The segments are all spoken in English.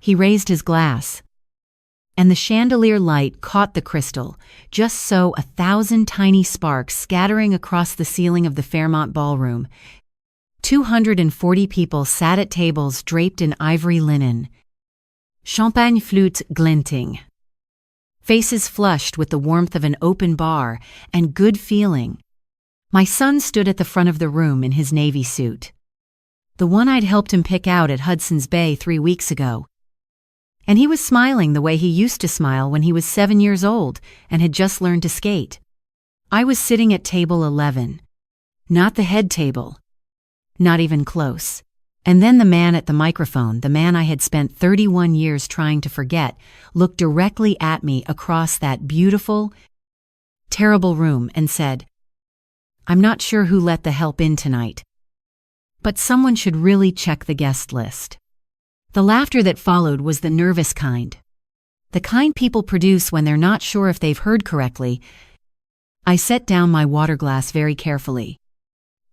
He raised his glass, and the chandelier light caught the crystal, just so 1,000 tiny sparks scattering across the ceiling of the Fairmont ballroom. 240 people sat at tables draped in ivory linen, champagne flutes glinting, faces flushed with the warmth of an open bar and good feeling. My son stood at the front of the room in his navy suit, the one I'd helped him pick out at Hudson's Bay 3 weeks ago. And he was smiling the way he used to smile when he was 7 years old and had just learned to skate. I was sitting at table 11. Not the head table. Not even close. And then the man at the microphone, the man I had spent 31 years trying to forget, looked directly at me across that beautiful, terrible room and said, "I'm not sure who let the help in tonight, but someone should really check the guest list." The laughter that followed was the nervous kind. The kind people produce when they're not sure if they've heard correctly. I set down my water glass very carefully.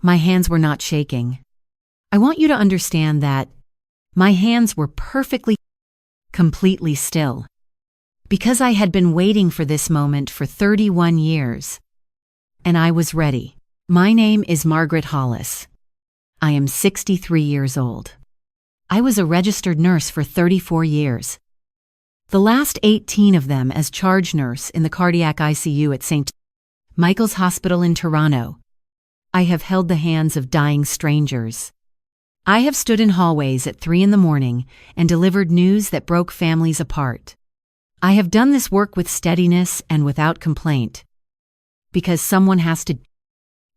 My hands were not shaking. I want you to understand that my hands were perfectly, completely still, because I had been waiting for this moment for 31 years. And I was ready. My name is Margaret Hollis. I am 63 years old. I was a registered nurse for 34 years. The last 18 of them as charge nurse in the cardiac ICU at St. Michael's Hospital in Toronto. I have held the hands of dying strangers. I have stood in hallways at 3 a.m. and delivered news that broke families apart. I have done this work with steadiness and without complaint. Because someone has to.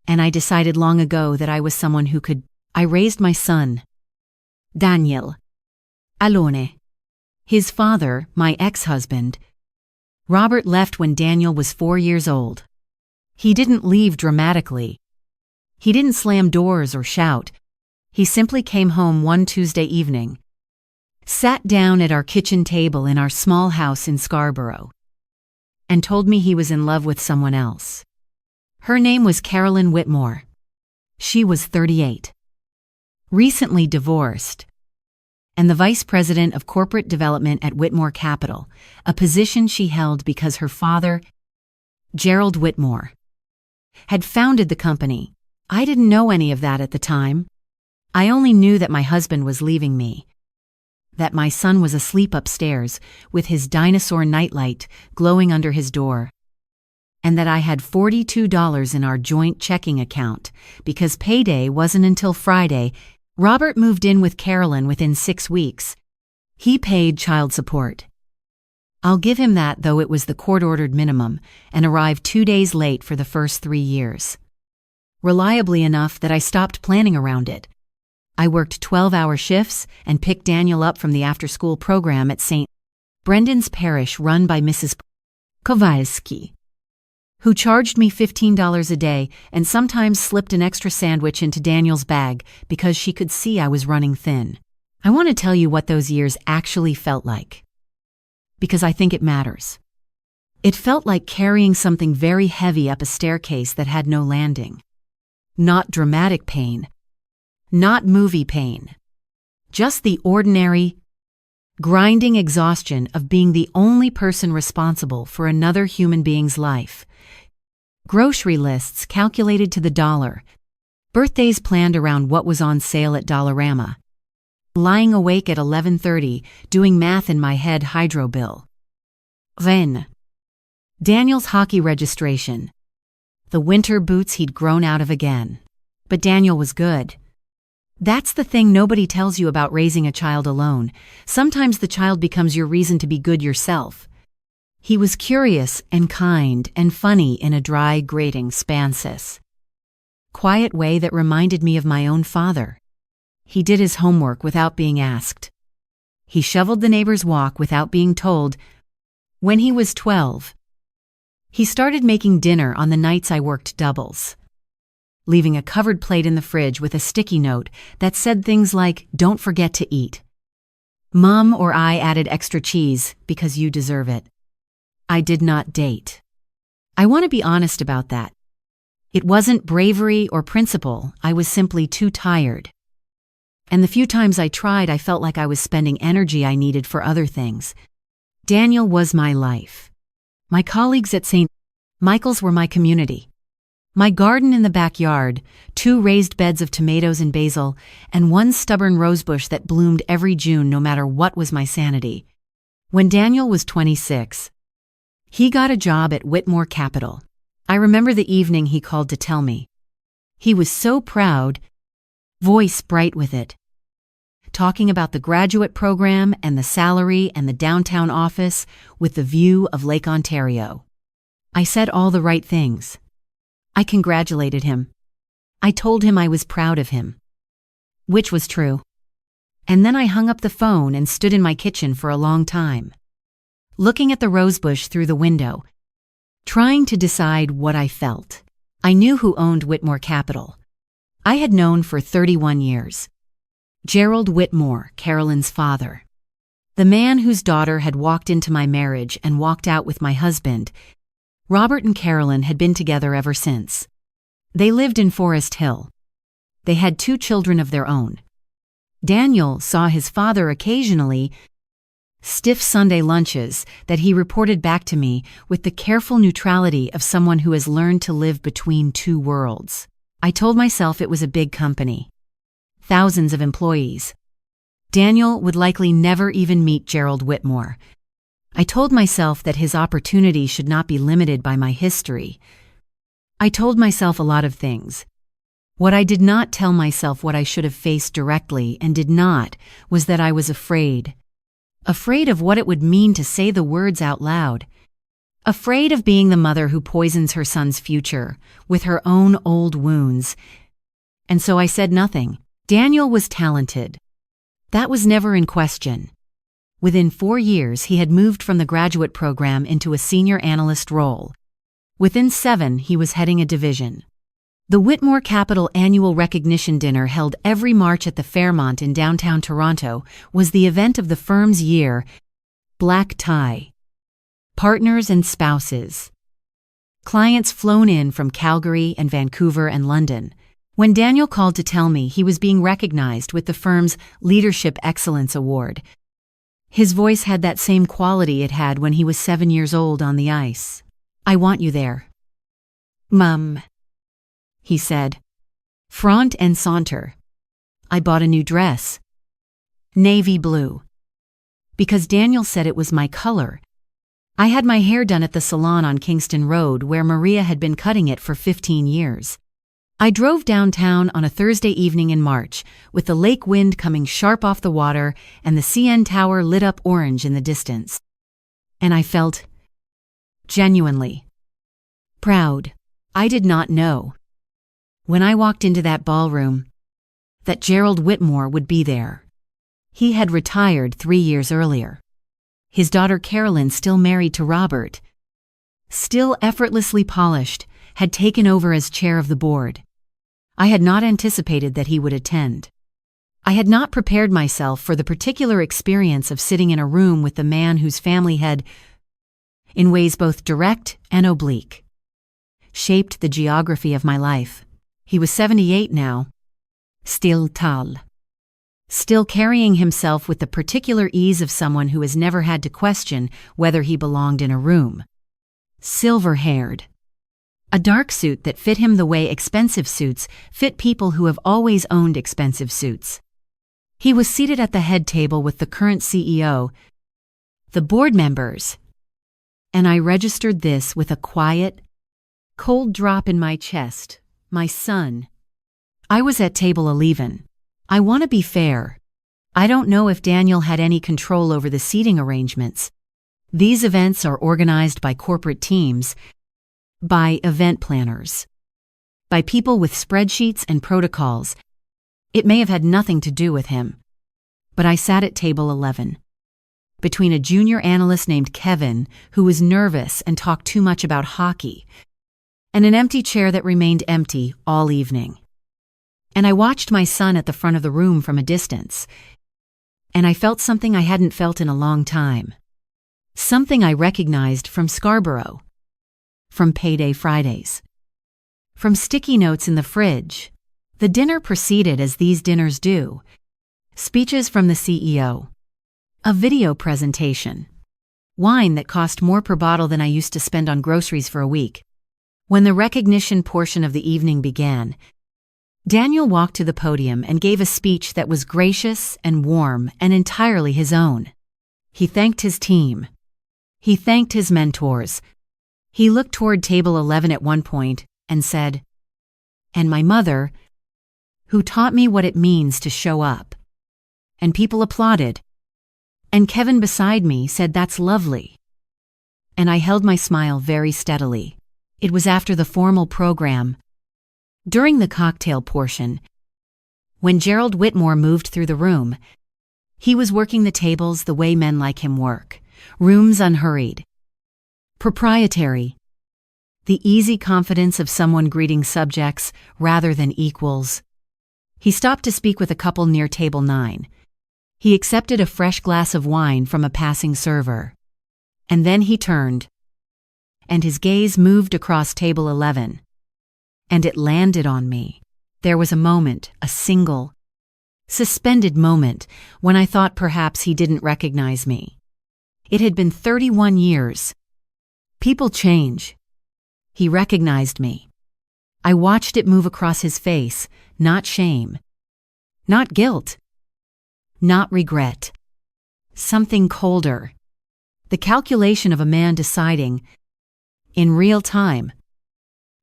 And I decided long ago that I was someone who could. I raised my son, Daniel Alone. His father, my ex-husband, Robert, left when Daniel was 4 years old. He didn't leave dramatically. He didn't slam doors or shout. He simply came home one Tuesday evening, sat down at our kitchen table in our small house in Scarborough, and told me he was in love with someone else. Her name was Carolyn Whitmore. She was 38. Recently divorced, and the vice president of corporate development at Whitmore Capital, a position she held because her father, Gerald Whitmore, had founded the company. I didn't know any of that at the time. I only knew that my husband was leaving me, that my son was asleep upstairs with his dinosaur nightlight glowing under his door, and that I had $42 in our joint checking account because payday wasn't until Friday. Robert moved in with Carolyn within 6 weeks. He paid child support. I'll give him that, though it was the court-ordered minimum, and arrived 2 days late for the first 3 years. Reliably enough that I stopped planning around it. I worked 12-hour shifts and picked Daniel up from the after-school program at St. Brendan's Parish run by Mrs. Kowalski, who charged me $15 a day and sometimes slipped an extra sandwich into Daniel's bag because she could see I was running thin. I want to tell you what those years actually felt like, because I think it matters. It felt like carrying something very heavy up a staircase that had no landing. Not dramatic pain, not movie pain, just the ordinary, grinding exhaustion of being the only person responsible for another human being's life. Grocery lists calculated to the dollar, birthdays planned around what was on sale at Dollarama, lying awake at 11:30 doing math in my head. Hydro bill. Then Daniel's hockey registration, the winter boots he'd grown out of again. But Daniel was good. That's the thing nobody tells you about raising a child alone. Sometimes the child becomes your reason to be good yourself. He was curious and kind and funny in a dry, grating, quiet way that reminded me of my own father. He did his homework without being asked. He shoveled the neighbor's walk without being told. When he was 12, he started making dinner on the nights I worked doubles, leaving a covered plate in the fridge with a sticky note that said things like, "Don't forget to eat. Mom or I added extra cheese because you deserve it." I did not date. I want to be honest about that. It wasn't bravery or principle, I was simply too tired. And the few times I tried, I felt like I was spending energy I needed for other things. Daniel was my life. My colleagues at St. Michael's were my community. My garden in the backyard, 2 raised beds of tomatoes and basil, and 1 stubborn rosebush that bloomed every June no matter what was my sanity. When Daniel was 26, he got a job at Whitmore Capital. I remember the evening he called to tell me. He was so proud, voice bright with it, talking about the graduate program and the salary and the downtown office with the view of Lake Ontario. I said all the right things. I congratulated him. I told him I was proud of him, which was true. And then I hung up the phone and stood in my kitchen for a long time, looking at the rosebush through the window, trying to decide what I felt. I knew who owned Whitmore Capital. I had known for 31 years. Gerald Whitmore, Carolyn's father. The man whose daughter had walked into my marriage and walked out with my husband. Robert and Carolyn had been together ever since. They lived in Forest Hill. They had 2 children of their own. Daniel saw his father occasionally, stiff Sunday lunches that he reported back to me with the careful neutrality of someone who has learned to live between 2 worlds. I told myself it was a big company. Thousands of employees. Daniel would likely never even meet Gerald Whitmore. I told myself that his opportunity should not be limited by my history. I told myself a lot of things. What I did not tell myself, what I should have faced directly and did not, was that I was afraid. Afraid of what it would mean to say the words out loud. Afraid of being the mother who poisons her son's future with her own old wounds. And so I said nothing. Daniel was talented. That was never in question. Within 4 years, he had moved from the graduate program into a senior analyst role. Within 7, he was heading a division. The Whitmore Capital annual recognition dinner held every March at the Fairmont in downtown Toronto was the event of the firm's year. Black tie. Partners and spouses. Clients flown in from Calgary and Vancouver and London. When Daniel called to tell me he was being recognized with the firm's Leadership Excellence Award, his voice had that same quality it had when he was 7 years old on the ice. "I want you there, Mum," he said. Front and saunter. I bought a new dress. Navy blue. Because Daniel said it was my color. I had my hair done at the salon on Kingston Road where Maria had been cutting it for 15 years. I drove downtown on a Thursday evening in March, with the lake wind coming sharp off the water and the CN Tower lit up orange in the distance. And I felt genuinely proud. I did not know, when I walked into that ballroom, that Gerald Whitmore would be there. He had retired 3 years earlier. His daughter Carolyn, still married to Robert, still effortlessly polished, had taken over as chair of the board. I had not anticipated that he would attend. I had not prepared myself for the particular experience of sitting in a room with the man whose family had, in ways both direct and oblique, shaped the geography of my life. He was 78 now, still tall, still carrying himself with the particular ease of someone who has never had to question whether he belonged in a room. Silver-haired. A dark suit that fit him the way expensive suits fit people who have always owned expensive suits. He was seated at the head table with the current CEO, the board members, and I registered this with a quiet, cold drop in my chest. My son. I was at table 11. I want to be fair. I don't know if Daniel had any control over the seating arrangements. These events are organized by corporate teams, by event planners, by people with spreadsheets and protocols. It may have had nothing to do with him. But I sat at table 11, between a junior analyst named Kevin, who was nervous and talked too much about hockey, and an empty chair that remained empty all evening. And I watched my son at the front of the room from a distance, and I felt something I hadn't felt in a long time. Something I recognized from Scarborough, from Payday Fridays, from sticky notes in the fridge. The dinner proceeded as these dinners do. Speeches from the CEO. A video presentation. Wine that cost more per bottle than I used to spend on groceries for a week. When the recognition portion of the evening began, Daniel walked to the podium and gave a speech that was gracious and warm and entirely his own. He thanked his team. He thanked his mentors. He looked toward table 11 at one point and said, "And my mother, who taught me what it means to show up." And people applauded. And Kevin beside me said, "That's lovely." And I held my smile very steadily. It was after the formal program. During the cocktail portion, when Gerald Whitmore moved through the room, he was working the tables the way men like him work. Rooms unhurried. Proprietary. The easy confidence of someone greeting subjects rather than equals. He stopped to speak with a couple near table 9. He accepted a fresh glass of wine from a passing server. And then he turned. And his gaze moved across table 11. And it landed on me. There was a moment, a single, suspended moment, when I thought perhaps he didn't recognize me. It had been 31 years. People change. He recognized me. I watched it move across his face, not shame, not guilt, not regret. Something colder. The calculation of a man deciding, in real time,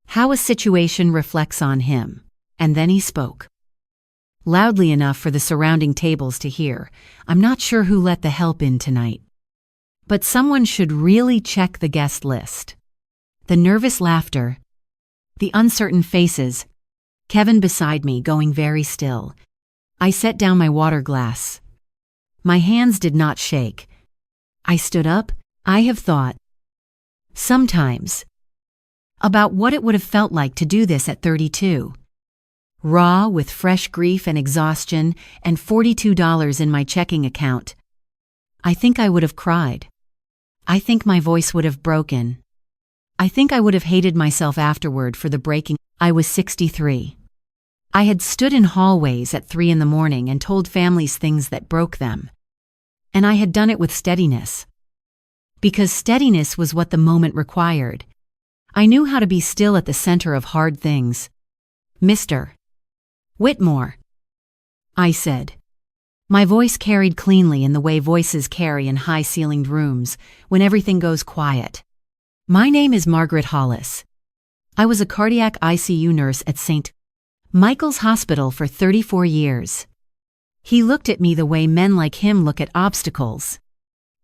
how a situation reflects on him. And then he spoke. Loudly enough for the surrounding tables to hear. "I'm not sure who let the help in tonight, but someone should really check the guest list." The nervous laughter, the uncertain faces, Kevin beside me going very still. I set down my water glass. My hands did not shake. I stood up. I have thought, sometimes, about what it would have felt like to do this at 32. Raw with fresh grief and exhaustion and $42 in my checking account. I think I would have cried. I think my voice would have broken. I think I would have hated myself afterward for the breaking. I was 63. I had stood in hallways at 3 in the morning and told families things that broke them. And I had done it with steadiness. Because steadiness was what the moment required. I knew how to be still at the center of hard things. "Mr. Whitmore," I said. My voice carried cleanly in the way voices carry in high-ceilinged rooms when everything goes quiet. "My name is Margaret Hollis. I was a cardiac ICU nurse at St. Michael's Hospital for 34 years. He looked at me the way men like him look at obstacles,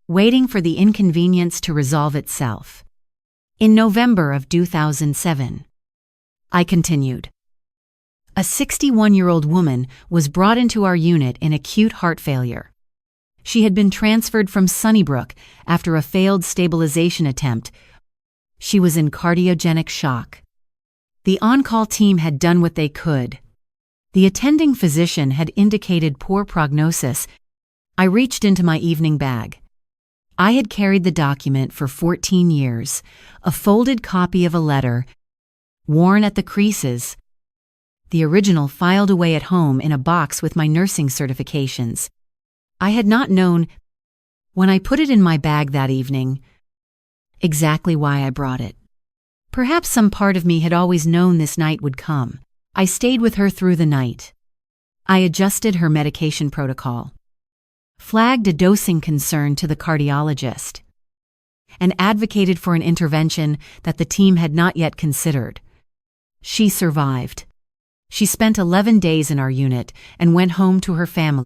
waiting for the inconvenience to resolve itself. In November of 2007, I continued. A 61-year-old woman was brought into our unit in acute heart failure. She had been transferred from Sunnybrook after a failed stabilization attempt. She was in cardiogenic shock. The on-call team had done what they could. The attending physician had indicated poor prognosis. I reached into my evening bag. I had carried the document for 14 years, a folded copy of a letter, worn at the creases. The original filed away at home in a box with my nursing certifications. I had not known, when I put it in my bag that evening, exactly why I brought it. Perhaps some part of me had always known this night would come. I stayed with her through the night. I adjusted her medication protocol, flagged a dosing concern to the cardiologist, and advocated for an intervention that the team had not yet considered. She survived. She spent 11 days in our unit and went home to her family.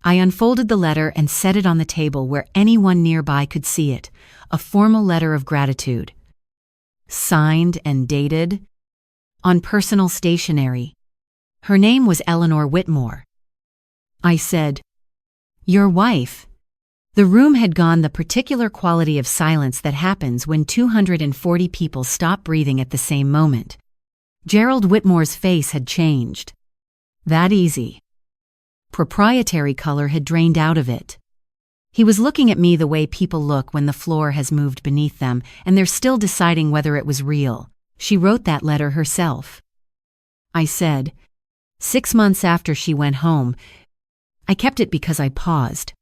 I unfolded the letter and set it on the table where anyone nearby could see it, a formal letter of gratitude. Signed and dated, on personal stationery. Her name was Eleanor Whitmore. I said, "Your wife." The room had gone the particular quality of silence that happens when 240 people stop breathing at the same moment. Gerald Whitmore's face had changed. That easy. Proprietary color had drained out of it. He was looking at me the way people look when the floor has moved beneath them and they're still deciding whether it was real. She wrote that letter herself. I said, 6 months after she went home, I kept it because I paused.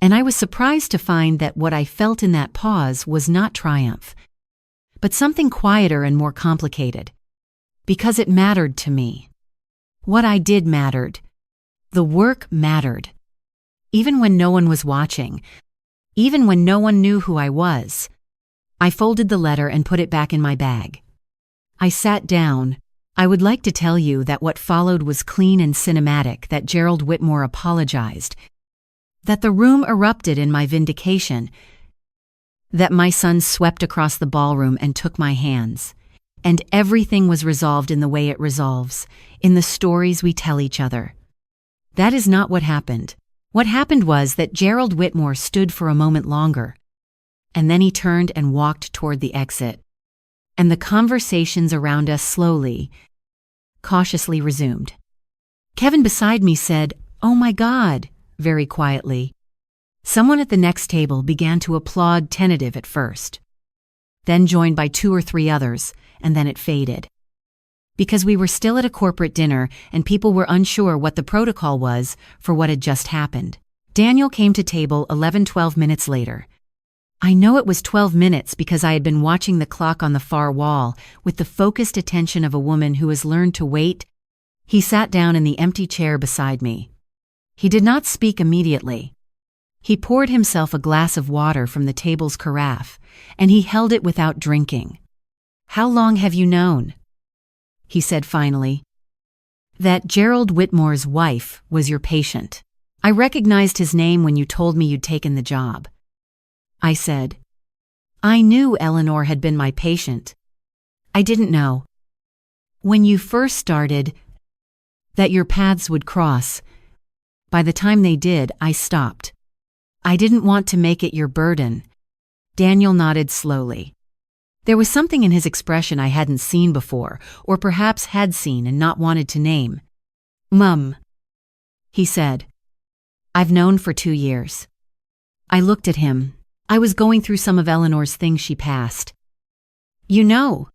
And I was surprised to find that what I felt in that pause was not triumph, but something quieter and more complicated. Because it mattered to me. What I did mattered. The work mattered. Even when no one was watching, even when no one knew who I was. I folded the letter and put it back in my bag. I sat down. I would like to tell you that what followed was clean and cinematic, that Gerald Whitmore apologized, that the room erupted in my vindication, that my son swept across the ballroom and took my hands, and everything was resolved in the way it resolves, in the stories we tell each other. That is not what happened. What happened was that Gerald Whitmore stood for a moment longer, and then he turned and walked toward the exit, and the conversations around us slowly, cautiously resumed. Kevin beside me said, "Oh my God," very quietly. Someone at the next table began to applaud, tentative at first, then joined by 2 or 3 others, and then it faded. Because we were still at a corporate dinner and people were unsure what the protocol was for what had just happened. Daniel came to table 12 minutes later. I know it was 12 minutes because I had been watching the clock on the far wall with the focused attention of a woman who has learned to wait. He sat down in the empty chair beside me. He did not speak immediately. He poured himself a glass of water from the table's carafe, and he held it without drinking. "How long have you known?" he said finally. "That Gerald Whitmore's wife was your patient. I recognized his name when you told me you'd taken the job." I said, "I knew Eleanor had been my patient. I didn't know, when you first started, that your paths would cross. By the time they did, I stopped. I didn't want to make it your burden." Daniel nodded slowly. There was something in his expression I hadn't seen before, or perhaps had seen and not wanted to name. "Mum," he said. "I've known for 2 years." I looked at him. I was going through some of Eleanor's things she passed. "You know,"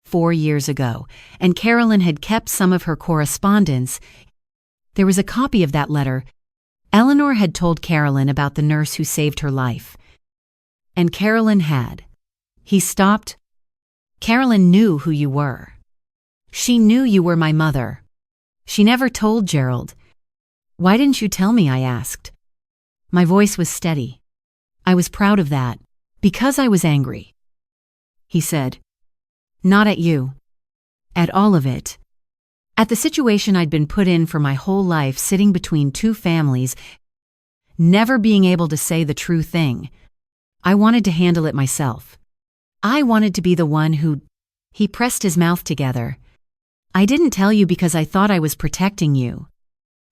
4 years ago, and Carolyn had kept some of her correspondence. There was a copy of that letter. Eleanor had told Carolyn about the nurse who saved her life. And Carolyn had. He stopped. "Carolyn knew who you were. She knew you were my mother. She never told Gerald." "Why didn't you tell me?" I asked. My voice was steady. I was proud of that. "Because I was angry," he said. "Not at you. At all of it. At the situation I'd been put in for my whole life, sitting between 2 families, never being able to say the true thing. I wanted to handle it myself. I wanted to be the one who—" He pressed his mouth together. "I didn't tell you because I thought I was protecting you.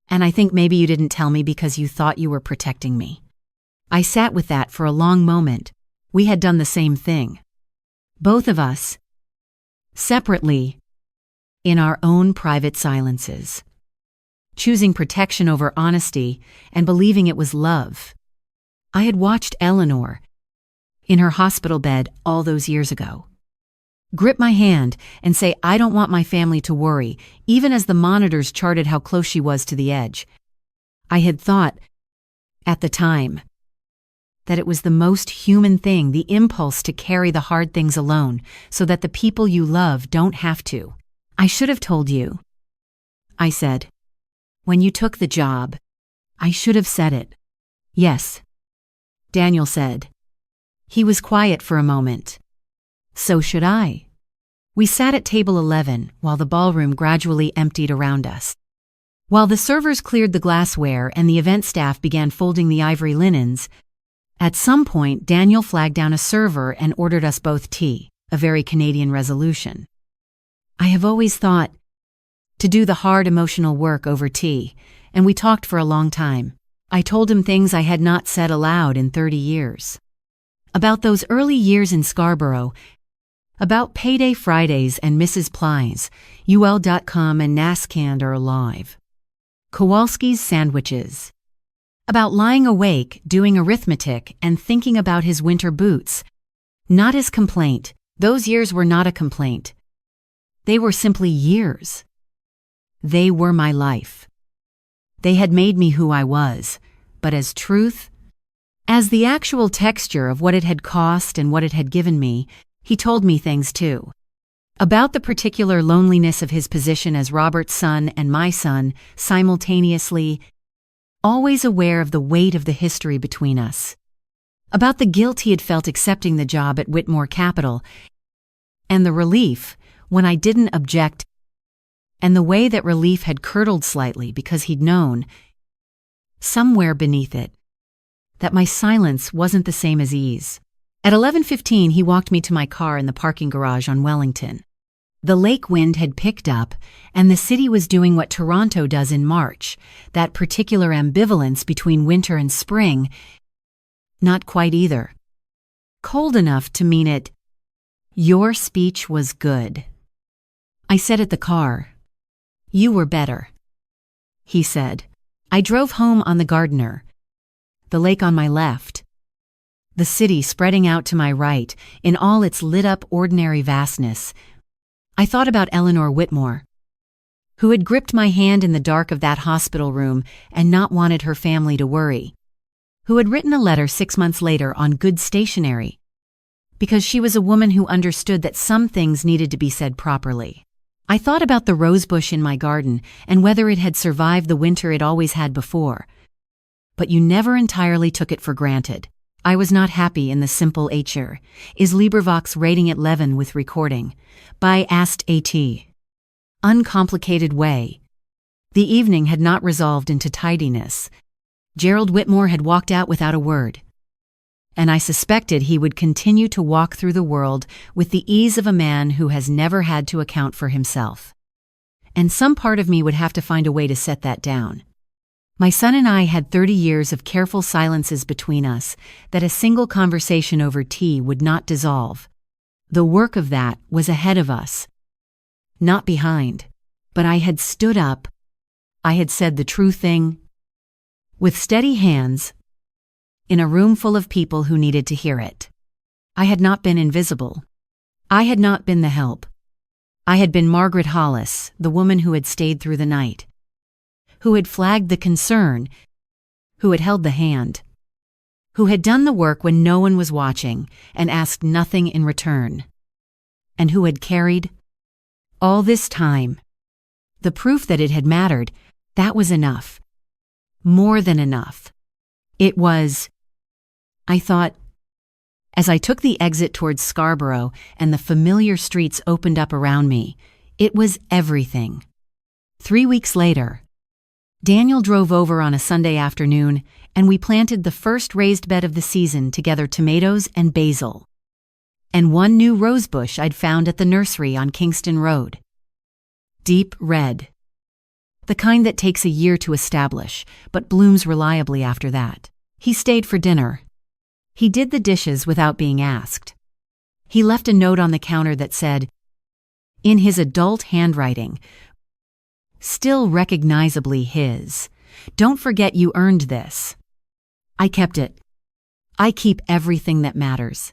And I think maybe you didn't tell me because you thought you were protecting me." I sat with that for a long moment. We had done the same thing. Both of us. Separately. In our own private silences. Choosing protection over honesty and believing it was love. I had watched Eleanor, in her hospital bed all those years ago, grip my hand and say, "I don't want my family to worry," even as the monitors charted how close she was to the edge. I had thought, at the time, that it was the most human thing, the impulse to carry the hard things alone, so that the people you love don't have to. "I should have told you," I said. "When you took the job, I should have said it." "Yes," Daniel said. He was quiet for a moment. "So should I." We sat at table 11 while the ballroom gradually emptied around us. While the servers cleared the glassware and the event staff began folding the ivory linens, at some point Daniel flagged down a server and ordered us both tea, a very Canadian resolution. I have always thought to do the hard emotional work over tea, and we talked for a long time. I told him things I had not said aloud in 30 years. About those early years in Scarborough, about Payday Fridays and Mrs. Plies, UL.com and NASCAR are alive. Kowalski's sandwiches. About lying awake, doing arithmetic, and thinking about his winter boots. Not his complaint. Those years were not a complaint. They were simply years. They were my life. They had made me who I was, but as truth, as the actual texture of what it had cost and what it had given me, he told me things too. About the particular loneliness of his position as Robert's son and my son, simultaneously, always aware of the weight of the history between us. About the guilt he had felt accepting the job at Whitmore Capital, and the relief when I didn't object, and the way that relief had curdled slightly because he'd known, somewhere beneath it, that my silence wasn't the same as ease. At 11:15, he walked me to my car in the parking garage on Wellington. The lake wind had picked up, and the city was doing what Toronto does in March, that particular ambivalence between winter and spring. Not quite either. Cold enough to mean it. Your speech was good. I said at the car. You were better. He said. I drove home on the Gardiner. The lake on my left. The city spreading out to my right, in all its lit-up ordinary vastness. I thought about Eleanor Whitmore, who had gripped my hand in the dark of that hospital room and not wanted her family to worry, who had written a letter 6 months later on good stationery, because she was a woman who understood that some things needed to be said properly. I thought about the rosebush in my garden and whether it had survived the winter it always had before. But you never entirely took it for granted. I was not happy in the simple HR. Is LibriVox rating at 11 with recording? By Asked AT. Uncomplicated way. The evening had not resolved into tidiness. Gerald Whitmore had walked out without a word. And I suspected he would continue to walk through the world with the ease of a man who has never had to account for himself. And some part of me would have to find a way to set that down. My son and I had 30 years of careful silences between us that a single conversation over tea would not dissolve. The work of that was ahead of us, not behind. But I had stood up. I had said the true thing. With steady hands, in a room full of people who needed to hear it. I had not been invisible. I had not been the help. I had been Margaret Hollis, the woman who had stayed through the night, who had flagged the concern, who had held the hand, who had done the work when no one was watching and asked nothing in return, and who had carried, all this time, the proof that it had mattered. That was enough. More than enough. It was, I thought, as I took the exit towards Scarborough and the familiar streets opened up around me, it was everything. 3 weeks later, Daniel drove over on a Sunday afternoon, and we planted the first raised bed of the season to gather tomatoes and basil, and one new rosebush I'd found at the nursery on Kingston Road. Deep red. The kind that takes a year to establish, but blooms reliably after that. He stayed for dinner. He did the dishes without being asked. He left a note on the counter that said, in his adult handwriting, still recognizably his, "Don't forget you earned this." I kept it. I keep everything that matters.